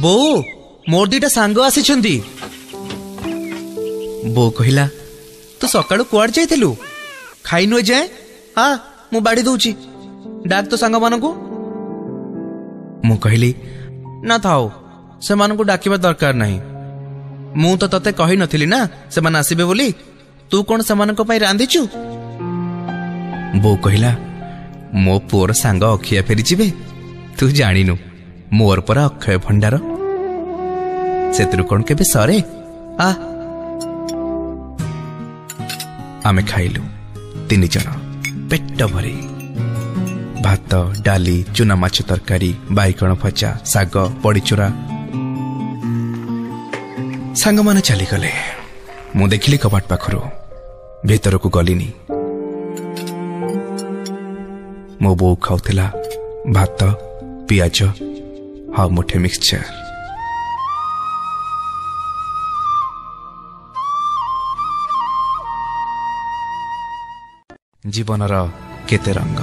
बो मोर दीटा सांग आसी बो कहला तू सकाळु कुआड जाइथिलु खाइनु ए जाए हाँ मु बाड़ी दउची डाक तो सांग मानकु मु कहली ना थाओ से मानकु डाकिबा दरकार नहीं मु तो तते कहि नथिली ना से मान आसीबे बोली तू कोन से मानको पई रांधिचु बो कहला मो पुअर सांग अखिया फेरी जिबे तू जानिनु मोर पर अक्षय भंडार सेतरु कोन केबे सरे आ आमे खाइलु 3 जण पेट भरी भात डाली चुना माछ तरकारी बाइगण भजा साग बड़ीचुरा सांग माने चली गले मु देखिली कबाट पाखरु भीतर को गलिनी मो बो खाउथिला भात पियाज हा मुठे मिक्सचर जीवनर केते रंग।